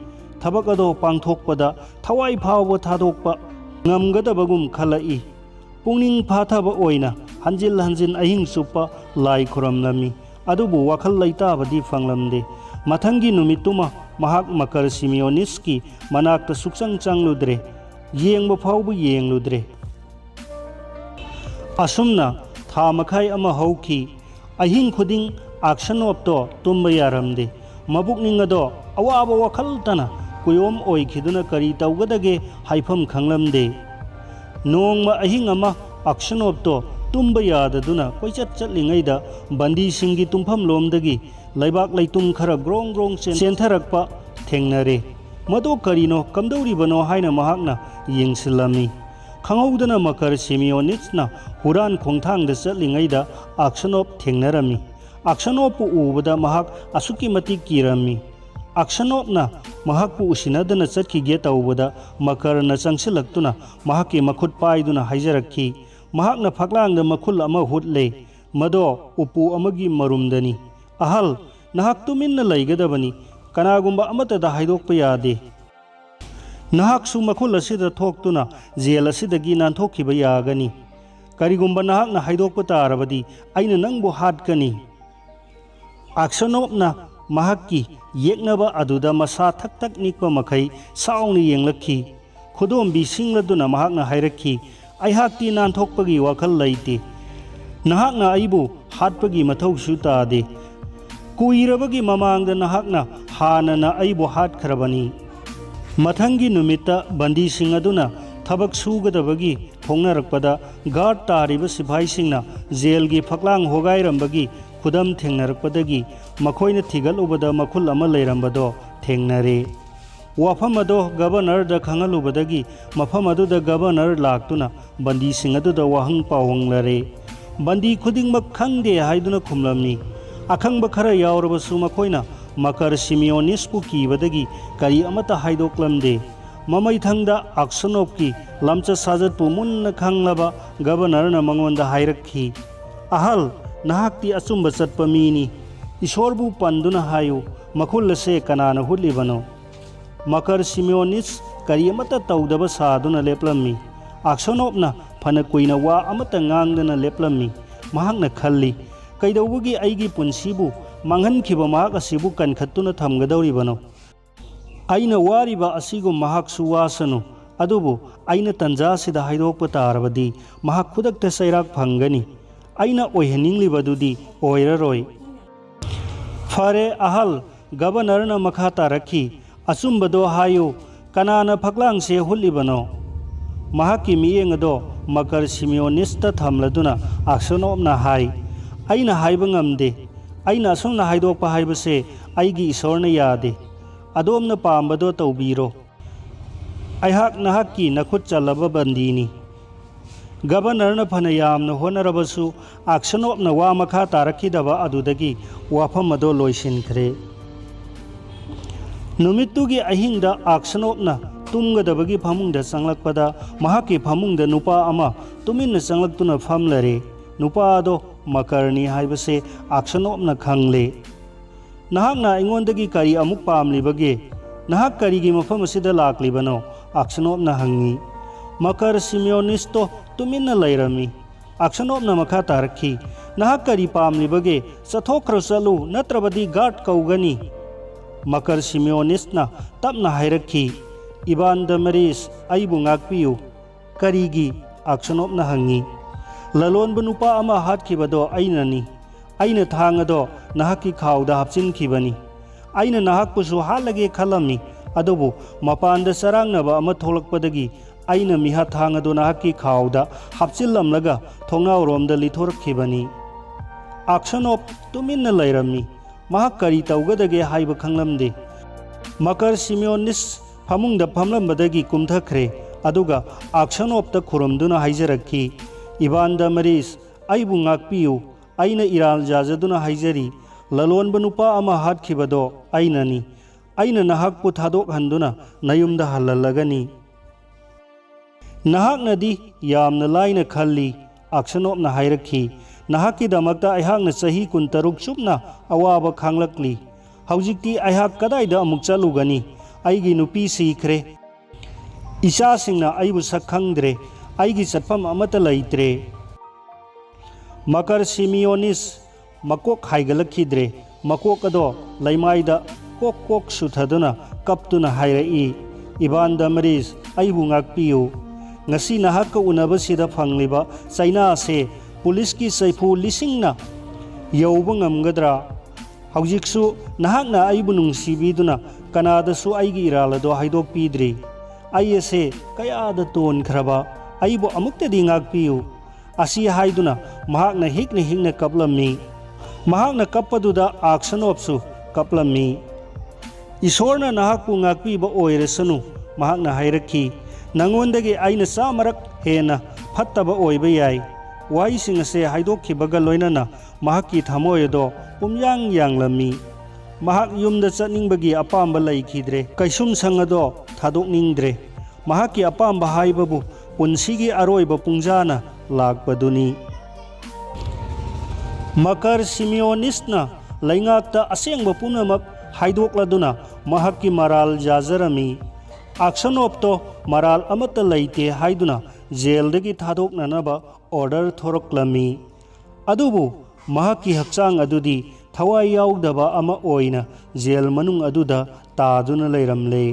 ꯊꯕꯛ ꯑꯗꯣ ꯄꯥꯡꯊꯣꯛꯄꯗ ꯊꯋꯥꯏ ꯐꯥꯎꯕ ꯊꯥꯗꯣꯛꯄ ꯉꯝꯒꯗꯕꯒꯨm ꯈꯜꯂꯛꯏ ꯄꯨꯛꯅꯤꯡ ꯐꯥꯊꯕ ꯑꯣꯏꯅ ꯍꯟꯖꯤꯟ ꯍꯟꯖꯤꯟ ꯑꯍꯤꯡ ꯆꯨꯞꯄ ꯂꯥꯏ ꯈꯨꯔꯝꯂꯝꯃꯤ ꯑꯗꯨꯕꯨ ꯋꯥꯈꯜ ꯂꯩꯇꯥꯕꯗꯤ ꯐꯪꯂꯝꯗꯦ ꯃꯊꯪꯒꯤ ꯅꯨꯃꯤꯠꯇꯨꯃ ꯃꯍꯥꯛ ꯃꯀꯔ ꯁꯤꯃꯤꯌꯣꯅꯤꯠꯁꯀꯤ ꯃꯅꯥꯛꯇ ꯁꯨꯛꯆꯪ ꯆꯪꯂꯨꯗ꯭ꯔꯦ ꯌꯦꯡꯕ ꯐꯥꯎꯕ ꯌꯦꯡꯂꯨꯗ꯭ꯔꯦ ꯑꯁꯨꯝꯅ ꯊꯥ ꯃꯈꯥꯏ ꯑꯃ ꯍꯧꯈꯤ ꯑꯍꯤꯡ ꯈꯨꯗꯤꯡ ꯑꯛꯁꯣꯅꯣꯞꯇꯣ ꯇꯨꯝꯕ ꯌꯥꯔꯝꯗꯦ ꯃꯕꯨꯛꯅꯤꯡ ꯑꯗꯣ ꯑꯋꯥꯕ ꯋꯥꯈꯜꯇꯅ ꯀꯨꯌꯣꯝ ꯑꯣꯏꯈꯤꯗꯨꯅ ꯀꯔꯤ ꯇꯧꯒꯗꯒꯦ ꯍꯥꯏꯐꯝ ꯈꯪꯂꯝꯗꯦ ꯅꯣꯡꯃ ꯑꯍꯤꯡ ꯑꯃ ꯑꯛꯁꯣꯅꯣꯞꯇꯣ ꯇꯨꯝꯕ ꯌꯥꯗꯗꯨꯅ ꯀꯣꯏꯆꯠ ꯆꯠꯂꯤꯉꯩꯗ ꯕꯟꯗꯤꯁꯤꯡꯒꯤ ꯇꯨꯝꯐꯝꯂꯣꯝꯗꯒꯤ ꯂꯩꯕꯥꯛ ꯂꯩꯇꯨꯝ ꯈꯔ ꯒ꯭ꯔꯣꯡ ꯒ꯭ꯔꯣꯡ ꯆꯦꯟꯊꯔꯛꯄ ꯊꯦꯡꯅꯔꯦ ꯃꯗꯨ ꯀꯔꯤꯅꯣ ꯀꯝꯗꯧꯔꯤꯕꯅꯣ ꯍꯥꯏꯅ ꯃꯍꯥꯛꯅ ꯌꯦꯡꯁꯤꯜꯂꯝꯃꯤ ꯈꯪꯍꯧꯗꯅ ꯃꯀꯔ ꯁꯤꯃꯤꯌꯣꯅꯤꯠꯁꯅ ꯍꯨꯔꯥꯟ ꯈꯣꯡꯊꯥꯡꯗ ꯆꯠꯂꯤꯉꯩꯗ ꯑꯛꯁꯣꯅꯣꯞ ꯊꯦꯡꯅꯔꯝꯃꯤ ꯑꯛꯁꯅꯣꯞꯄꯨ ꯎꯕꯗ ꯃꯍꯥꯛ ꯑꯁꯨꯛꯀꯤ ꯃꯇꯤꯛ ꯀꯤꯔꯝꯃꯤ꯫ ꯑꯛꯁꯅꯣꯞꯅ ꯃꯍꯥꯛꯄꯨ ꯎꯁꯤꯟꯅꯗꯅ ꯆꯠꯈꯤꯒꯦ ꯇꯧꯕꯗ ꯃꯀꯔꯅ ꯆꯪꯁꯤꯜꯂꯛꯇꯨꯅ ꯃꯍꯥꯛꯀꯤ ꯃꯈꯨꯠ ꯄꯥꯏꯗꯨꯅ ꯍꯥꯏꯖꯔꯛꯈꯤ, ꯃꯍꯥꯛꯅ ꯐꯛꯂꯥꯡꯗ ꯃꯈꯨꯜ ꯑꯃ ꯍꯨꯠꯂꯦ, ꯃꯗꯣ ꯎꯄꯨ ꯑꯃꯒꯤ ꯃꯔꯨꯝꯗꯅꯤ꯫ ꯑꯍꯜ, ꯅꯍꯥꯛ ꯇꯨꯃꯤꯟꯅ ꯂꯩꯒꯗꯕꯅꯤ, ꯀꯅꯥꯒꯨꯝꯕ ꯑꯃꯠꯇꯗ ꯍꯥꯏꯗꯣꯛꯄ ꯌꯥꯗꯦ꯫ ꯅꯍꯥꯛꯁꯨ ꯃꯈꯨꯜ ꯑꯁꯤꯗ ꯊꯣꯛꯇꯨꯅ ꯖꯦꯜ ꯑꯁꯤꯗꯒꯤ ꯅꯥꯟꯊꯣꯛꯈꯤꯕ ꯌꯥꯒꯅꯤ꯫ ꯀꯔꯤꯒꯨꯝꯕ ꯅꯍꯥꯛꯅ ꯍꯥꯏꯗꯣꯛꯄ ꯇꯥꯔꯕꯗꯤ ꯑꯩꯅ ꯅꯪꯕꯨ ꯍꯥꯠꯀꯅꯤ꯫ ꯑꯛꯁꯅꯣꯞꯅ ꯃꯍꯥꯛꯀꯤ ꯌꯦꯛꯅꯕ ꯑꯗꯨꯗ ꯃꯁꯥ ꯊꯛ ꯊꯛ ꯅꯤꯛꯄ ꯃꯈꯩ ꯁꯥꯎꯅ ꯌꯦꯡꯂꯛꯈꯤ꯫ ꯈꯨꯗꯣꯝꯕꯤ ꯁꯤꯡꯂꯗꯨꯅ ꯃꯍꯥꯛꯅ ꯍꯥꯏꯔꯛꯈꯤ, ꯑꯩꯍꯥꯛꯇꯤ ꯅꯥꯟꯊꯣꯛꯄꯒꯤ ꯋꯥꯈꯜ ꯂꯩꯇꯦ꯫ ꯅꯍꯥꯛꯅ ꯑꯩꯕꯨ ꯍꯥꯠꯄꯒꯤ ꯃꯊꯧꯁꯨ ꯇꯥꯗꯦ꯫ ꯀꯨꯏꯔꯕꯒꯤ ꯃꯃꯥꯡꯗ ꯅꯍꯥꯛꯅ ꯍꯥꯟꯅꯅ ꯑꯩꯕꯨ ꯍꯥꯠꯈ꯭ꯔꯕꯅꯤ꯫ ꯃꯊꯪꯒꯤ ꯅꯨꯃꯤꯠꯇ ꯕꯟꯗꯤꯁꯤꯡ ꯑꯗꯨꯅ ꯊꯕꯛ ꯁꯨꯒꯗꯕꯒꯤ ꯊꯣꯛꯅꯔꯛꯄꯗ ꯒꯥꯔꯗ ꯇꯥꯔꯤꯕ ꯁꯤꯐꯥꯏꯁꯤꯡꯅ ꯖꯦꯜꯒꯤ ꯐꯛꯂꯥꯡ ꯍꯣꯒꯥꯏꯔꯝꯕꯒꯤ ꯈꯨꯗꯝ ꯊꯦꯡꯅꯔꯛꯄꯗꯒꯤ ꯃꯈꯣꯏꯅ ꯊꯤꯒꯠꯂꯨꯕꯗ ꯃꯈꯨꯜ ꯑꯃ ꯂꯩꯔꯝꯕꯗꯣ ꯊꯦꯡꯅꯔꯦ꯫ ꯋꯥꯐꯝ ꯑꯗꯣ ꯒꯕꯔꯅꯔꯗ ꯈꯪꯍꯜꯂꯨꯕꯗꯒꯤ ꯃꯐꯝ ꯑꯗꯨꯗ ꯒꯕꯔꯅꯔ ꯂꯥꯛꯇꯨꯅ ꯕꯟꯗꯤꯁꯤꯡ ꯑꯗꯨꯗ ꯋꯥꯍꯪ ꯄꯥꯎꯍꯪꯂꯔꯦ꯫ ꯕꯟꯗꯤ ꯈꯨꯗꯤꯡꯃꯛ ꯈꯪꯗꯦ ꯍꯥꯏꯗꯨꯅ ꯈꯨꯝꯂꯝꯃꯤ꯫ ꯑꯈꯪꯕ ꯈꯔ ꯌꯥꯎꯔꯕꯁꯨ ꯃꯈꯣꯏꯅ ꯃꯀꯔ ꯁꯤꯃꯤꯌꯣꯅꯤꯁꯄꯨ ꯀꯤꯕꯗꯒꯤ ꯀꯔꯤ ꯑꯃꯠꯇ ꯍꯥꯏꯗꯣꯛꯂꯝꯗꯦ꯫ ꯃꯃꯩꯊꯪꯗ ꯑꯛꯁꯅꯣꯞꯀꯤ ꯂꯝꯆꯠ ꯁꯥꯖꯠꯄꯨ ꯃꯨꯟꯅ ꯈꯪꯂꯕ ꯒꯕꯔꯅꯔꯅ ꯃꯉꯣꯟꯗ ꯍꯥꯏꯔꯛꯈꯤ, ꯑꯍꯜ, ꯅꯍꯥꯛꯇꯤ ꯑꯆꯨꯝꯕ ꯆꯠꯄ ꯃꯤꯅꯤ꯫ ꯏꯁꯣꯔꯕꯨ ꯄꯟꯗꯨꯅ ꯍꯥꯏꯌꯨ, ꯃꯈꯨꯜ ꯑꯁꯦ ꯀꯅꯥꯅ ꯍꯨꯠꯂꯤꯕꯅꯣ? ꯃꯀꯔ ꯁꯤꯃꯤꯌꯣꯅꯤꯁ ꯀꯔꯤ ꯑꯃꯠꯇ ꯇꯧꯗꯕ ꯁꯥꯗꯨꯅ ꯂꯦꯞꯂꯝꯃꯤ꯫ ꯑꯛꯁꯅꯣꯞꯅ ꯐꯅ ꯀꯨꯏꯅ ꯋꯥ ꯑꯃꯠꯇ ꯉꯥꯡꯗꯅ ꯂꯦꯞꯂꯝꯃꯤ꯫ ꯃꯍꯥꯛꯅ ꯈꯜꯂꯤ, ꯀꯩꯗꯧꯕꯒꯤ ꯑꯩꯒꯤ ꯄꯨꯟꯁꯤꯕꯨ ꯃꯥꯡꯍꯟꯈꯤꯕ ꯃꯍꯥꯛ ꯑꯁꯤꯕꯨ ꯀꯟꯈꯠꯇꯨꯅ ꯊꯝꯒꯗꯧꯔꯤꯕꯅꯣ? ꯑꯩꯅ ꯋꯥꯔꯤꯕ ꯑꯁꯤꯒꯨꯝ ꯃꯍꯥꯛꯁꯨ ꯋꯥꯁꯅꯨ, ꯑꯗꯨꯕꯨ ꯑꯩꯅ ꯇꯟꯖꯥꯁꯤꯗ ꯍꯥꯏꯗꯣꯛꯄ ꯇꯥꯔꯕꯗꯤ ꯃꯍꯥꯛ ꯈꯨꯗꯛꯇ ꯆꯩꯔꯥꯛ ꯐꯪꯒꯅꯤ꯫ ꯑꯩꯅ ꯑꯣꯏꯍꯟꯅꯤꯡꯂꯤꯕꯗꯨꯗꯤ ꯑꯣꯏꯔꯔꯣꯏ꯫ ꯐꯔꯦ ꯑꯍꯜ, ꯒꯕꯔꯅꯔꯅ ꯃꯈꯥ ꯇꯥꯔꯛꯈꯤ, ꯑꯆꯨꯝꯕꯗꯣ ꯍꯥꯏꯌꯨ, ꯀꯅꯥꯅ ꯐꯛꯂꯥꯡꯁꯦ ꯍꯨꯠꯂꯤꯕꯅꯣ? ꯃꯍꯥꯛꯀꯤ ꯃꯤꯠꯌꯦꯡ ꯑꯗꯣ ꯃꯀꯔ ꯁꯤꯃꯤꯌꯣꯅꯤꯁꯇ ꯊꯝꯂꯗꯨꯅ ꯑꯛꯁꯅꯣꯞꯅ ꯍꯥꯏ, ꯑꯩꯅ ꯍꯥꯏꯕ ꯉꯝꯗꯦ꯫ ꯑꯩꯅ ꯑꯁꯨꯝꯅ ꯍꯥꯏꯗꯣꯛꯄ ꯍꯥꯏꯕꯁꯦ ꯑꯩꯒꯤ ꯏꯁꯣꯔꯅ ꯌꯥꯗꯦ꯫ ꯑꯗꯣꯝꯅ ꯄꯥꯝꯕꯗꯣ ꯇꯧꯕꯤꯔꯣ꯫ ꯑꯩꯍꯥꯛ ꯅꯍꯥꯛꯀꯤ ꯅꯈꯨꯠ ꯆꯜꯂꯕ ꯕꯟꯗꯤꯅꯤ꯫ ꯒꯕꯔꯅꯔꯅ ꯐꯅ ꯌꯥꯝꯅ ꯍꯣꯠꯅꯔꯕꯁꯨ ꯑꯛꯁꯅꯣꯞꯅ ꯋꯥ ꯃꯈꯥ ꯇꯥꯔꯛꯈꯤꯗꯕ ꯑꯗꯨꯗꯒꯤ ꯋꯥꯐꯝ ꯑꯗꯣ ꯂꯣꯏꯁꯤꯟꯈ꯭ꯔꯦ꯫ ꯅꯨꯃꯤꯠꯇꯨꯒꯤ ꯑꯍꯤꯡꯗ ꯑꯛꯁꯅꯣꯞꯅ ꯇꯨꯝꯒꯗꯕꯒꯤ ꯐꯃꯨꯡꯗ ꯆꯪꯂꯛꯄꯗ ꯃꯍꯥꯛꯀꯤ ꯐꯃꯨꯡꯗ ꯅꯨꯄꯥ ꯑꯃ ꯇꯨꯃꯤꯟꯅ ꯆꯪꯂꯛꯇꯨꯅ ꯐꯝꯂꯔꯦ꯫ ꯅꯨꯄꯥ ꯑꯗꯣ ꯃꯀꯔꯅꯤ ꯍꯥꯏꯕꯁꯦ ꯑꯛꯁꯅꯣꯞꯅ ꯈꯪꯂꯦ꯫ ꯅꯍꯥꯛꯅ ꯑꯩꯉꯣꯟꯗꯒꯤ ꯀꯔꯤ ꯑꯃꯨꯛ ꯄꯥꯝꯂꯤꯕꯒꯦ? ꯅꯍꯥꯛ ꯀꯔꯤꯒꯤ ꯃꯐꯝ ꯑꯁꯤꯗ ꯂꯥꯛꯂꯤꯕꯅꯣ? ꯑꯛꯁꯅꯣꯞꯅ ꯍꯪꯉꯤ꯫ ꯃꯀꯔ ꯁꯤꯃꯤꯌꯣꯅꯤꯁꯇꯣ ꯇꯨꯃꯤꯟꯅ ꯂꯩꯔꯝꯃꯤ꯫ ꯑꯛꯁꯅꯣꯞꯅ ꯃꯈꯥ ꯇꯥꯔꯛꯈꯤ, ꯅꯍꯥꯛ ꯀꯔꯤ ꯄꯥꯝꯂꯤꯕꯒꯦ? ꯆꯠꯊꯣꯛꯈ꯭ꯔꯣ ꯆꯠꯂꯨ, ꯅꯠꯇ꯭ꯔꯕꯗꯤ ꯒꯥꯔꯗ ꯀꯧꯒꯅꯤ꯫ ꯃꯀꯔ ꯁꯤꯃꯤꯌꯣꯅꯤꯁꯅ ꯇꯞꯅ ꯍꯥꯏꯔꯛꯈꯤ, ꯏꯕꯥꯟ ꯗꯃꯔꯤꯁ, ꯑꯩꯕꯨ ꯉꯥꯛꯄꯤꯌꯨ꯫ ꯀꯔꯤꯒꯤ? ꯑꯛꯁꯅꯣꯞꯅ ꯍꯪꯉꯤ꯫ ꯂꯂꯣꯟꯕ ꯅꯨꯄꯥ ꯑꯃ ꯍꯥꯠꯈꯤꯕꯗꯣ ꯑꯩꯅꯅꯤ꯫ ꯑꯩꯅ ꯊꯥꯡ ꯑꯗꯣ ꯅꯍꯥꯛꯀꯤ ꯈꯥꯎꯗ ꯍꯥꯞꯆꯤꯟꯈꯤꯕꯅꯤ꯫ ꯑꯩꯅ ꯅꯍꯥꯛꯄꯨꯁꯨ ꯍꯥꯠꯂꯒꯦ ꯈꯜꯂꯝꯃꯤ, ꯑꯗꯨꯕꯨ ꯃꯄꯥꯟꯗ ꯆꯔꯥꯡꯅꯕ ꯑꯃ ꯊꯣꯛꯂꯛꯄꯗꯒꯤ ꯑꯩꯅ ꯃꯤꯍꯥꯠꯊꯥꯡ ꯑꯗꯨ ꯅꯍꯥꯛꯀꯤ ꯈꯥꯎꯗ ꯍꯥꯞꯆꯤꯜꯂꯝꯂꯒ ꯊꯣꯡꯅꯥꯎꯔꯣꯝꯗ ꯂꯤꯊꯣꯔꯛꯈꯤꯕꯅꯤ꯫ ꯑꯛꯁꯅꯣꯞ ꯇꯨꯃꯤꯟꯅ ꯂꯩꯔꯝꯃꯤ꯫ ꯃꯍꯥꯛ ꯀꯔꯤ ꯇꯧꯒꯗꯒꯦ ꯍꯥꯏꯕ ꯈꯪꯂꯝꯗꯦ꯫ ꯃꯀꯔ ꯁꯤꯃꯤꯌꯣꯅꯤꯁ ꯐꯃꯨꯡꯗ ꯐꯝꯂꯝꯕꯗꯒꯤ ꯀꯨꯝꯊꯈ꯭ꯔꯦ, ꯑꯗꯨꯒ ꯑꯛꯁꯅꯣꯞꯇ ꯈꯨꯔꯨꯝꯗꯨꯅ ꯍꯥꯏꯖꯔꯛꯈꯤ, ꯏꯕꯥꯟ ꯗꯃꯔꯤꯁ, ꯑꯩꯕꯨ ꯉꯥꯛꯄꯤꯌꯨ꯫ ꯑꯩꯅ ꯏꯔꯥꯜ ꯌꯥꯖꯗꯨꯅ ꯍꯥꯏꯖꯔꯤ, ꯂꯂꯣꯟꯕ ꯅꯨꯄꯥ ꯑꯃ ꯍꯥꯠꯈꯤꯕꯗꯣ ꯑꯩꯅꯅꯤ꯫ ꯑꯩꯅ ꯅꯍꯥꯛꯄꯨ ꯊꯥꯗꯣꯛꯍꯟꯗꯨꯅ ꯅꯌꯨꯝꯗ ꯍꯜꯍꯜꯂꯒꯅꯤ꯫ ꯅꯍꯥꯛꯅꯗꯤ ꯌꯥꯝꯅ ꯂꯥꯏꯅ ꯈꯜꯂꯤ, ꯑꯛꯁꯅꯣꯞꯅ ꯍꯥꯏꯔꯛꯈꯤ꯫ ꯅꯍꯥꯛꯀꯤꯗꯃꯛꯇ ꯑꯩꯍꯥꯛꯅ ꯆꯍꯤ 23 ꯆꯨꯞꯅ ꯑꯋꯥꯕ ꯈꯥꯡꯂꯛꯂꯤ꯫ ꯍꯧꯖꯤꯛꯇꯤ ꯑꯩꯍꯥꯛ ꯀꯗꯥꯏꯗ ꯑꯃꯨꯛ ꯆꯠꯂꯨꯒꯅꯤ? ꯑꯩꯒꯤ ꯅꯨꯄꯤ ꯁꯤꯈ꯭ꯔꯦ, ꯏꯆꯥꯁꯤꯡꯅ ꯑꯩꯕꯨ ꯁꯛ ꯈꯪꯗ꯭ꯔꯦ, ꯑꯩꯒꯤ ꯆꯠꯐꯝ ꯑꯃꯠꯇ ꯂꯩꯇ꯭ꯔꯦ꯫ ꯃꯀꯔ ꯁꯤꯃꯤꯌꯣꯅꯤꯁ ꯃꯀꯣꯛ ꯍꯥꯏꯒꯠꯂꯛꯈꯤꯗ꯭ꯔꯦ꯫ ꯃꯀꯣꯛ ꯑꯗꯣ ꯂꯩꯃꯥꯏꯗ ꯀꯣꯛ ꯀꯣꯛ ꯁꯨꯊꯗꯨꯅ ꯀꯞꯇꯨꯅ ꯍꯥꯏꯔꯛꯏ, ꯏꯕꯥꯟ ꯗꯃꯔꯤꯁ, ꯑꯩꯕꯨ ꯉꯥꯛꯄꯤꯌꯨ꯫ ꯉꯁꯤ ꯅꯍꯥꯛꯀ ꯎꯅꯕꯁꯤꯗ ꯐꯪꯂꯤꯕ ꯆꯩꯅꯥꯁꯦ ꯄꯨꯂꯤꯁꯀꯤ ꯆꯩꯐꯨ 1000ꯅ ꯌꯧꯕ ꯉꯝꯒꯗ꯭ꯔꯥ? ꯍꯧꯖꯤꯛꯁꯨ ꯅꯍꯥꯛꯅ ꯑꯩꯕꯨ ꯅꯨꯡꯁꯤꯕꯤꯗꯨꯅ ꯀꯅꯥꯗꯁꯨ ꯑꯩꯒꯤ ꯏꯔꯥꯜ ꯑꯗꯣ ꯍꯥꯏꯗꯣꯛꯄꯤꯗ꯭ꯔꯤ꯫ ꯑꯩ ꯑꯁꯦ ꯀꯌꯥꯗ ꯇꯣꯟꯈ꯭ꯔꯕ, ꯑꯩꯕꯨ ꯑꯃꯨꯛꯇꯗꯤ ꯉꯥꯛꯄꯤꯌꯨ꯫ ꯑꯁꯤ ꯍꯥꯏꯗꯨꯅ ꯃꯍꯥꯛꯅ ꯍꯤꯛꯅ ꯍꯤꯛꯅ ꯀꯞꯂꯝꯃꯤ꯫ ꯃꯍꯥꯛꯅ ꯀꯞꯄꯗꯨꯗ ꯑꯛꯁꯅꯣꯞꯁꯨ ꯀꯞꯂꯝꯃꯤ꯫ ꯏꯁꯣꯔꯅ ꯅꯍꯥꯛꯄꯨ ꯉꯥꯛꯄꯤꯕ ꯑꯣꯏꯔꯁꯅꯨ, ꯃꯍꯥꯛꯅ ꯍꯥꯏꯔꯛꯈꯤ꯫ ꯅꯉꯣꯟꯗꯒꯤ ꯑꯩꯅ 100ꯔꯛ ꯍꯦꯟꯅ ꯐꯠꯇꯕ ꯑꯣꯏꯕ ꯌꯥꯏ, ꯋꯥꯍꯩꯁꯤꯡ ꯑꯁꯤ ꯍꯥꯏꯗꯣꯛꯈꯤꯕꯒ ꯂꯣꯏꯅꯅ ꯃꯍꯥꯛꯀꯤ ꯊꯃꯣꯏ ꯑꯗꯣ ꯄꯨꯝꯌꯥꯡ ꯌꯥꯡꯂꯝꯃꯤ꯫ ꯃꯍꯥꯛ ꯌꯨꯝꯗ ꯆꯠꯅꯤꯡꯕꯒꯤ ꯑꯄꯥꯝꯕ ꯂꯩꯈꯤꯗ꯭ꯔꯦ, ꯀꯩꯁꯨꯝꯁꯪ ꯑꯗꯣ ꯊꯥꯗꯣꯛꯅꯤꯡꯗ꯭ꯔꯦ꯫ ꯃꯍꯥꯛꯀꯤ ꯑꯄꯥꯝꯕ ꯍꯥꯏꯕꯕꯨ ꯄꯨꯟꯁꯤꯒꯤ ꯑꯔꯣꯏꯕ ꯄꯨꯡꯖꯥꯅ ꯂꯥꯛꯄꯗꯨꯅꯤ꯫ ꯃꯀꯔ ꯁꯤꯃꯤꯑꯣꯅꯤꯁꯅ ꯂꯩꯉꯥꯛꯇ ꯑꯁꯦꯡꯕ ꯄꯨꯝꯅꯃꯛ ꯍꯥꯏꯗꯣꯛꯂꯗꯨꯅ ꯃꯍꯥꯛꯀꯤ ꯃꯔꯥꯜ ꯌꯥꯖꯔꯝꯃꯤ꯫ ꯑꯛꯁꯅꯣꯞꯇꯣ ꯃꯔꯥꯜ ꯑꯃꯠꯇ ꯂꯩꯇꯦ ꯍꯥꯏꯗꯨꯅ ꯖꯦꯜꯗꯒꯤ ꯊꯥꯗꯣꯛꯅꯅꯕ ꯑꯣꯔꯗꯔ ꯊꯣꯔꯛꯂꯝꯃꯤ꯫ ꯑꯗꯨꯕꯨ ꯃꯍꯥꯛꯀꯤ ꯍꯛꯆꯥꯡ ꯑꯗꯨꯗꯤ ꯊꯋꯥꯏ ꯌꯥꯎꯗꯕ ꯑꯃ ꯑꯣꯏꯅ ꯖꯦꯜ ꯃꯅꯨꯡ ꯑꯗꯨꯗ ꯇꯥꯗꯨꯅ ꯂꯩꯔꯝꯂꯦ꯫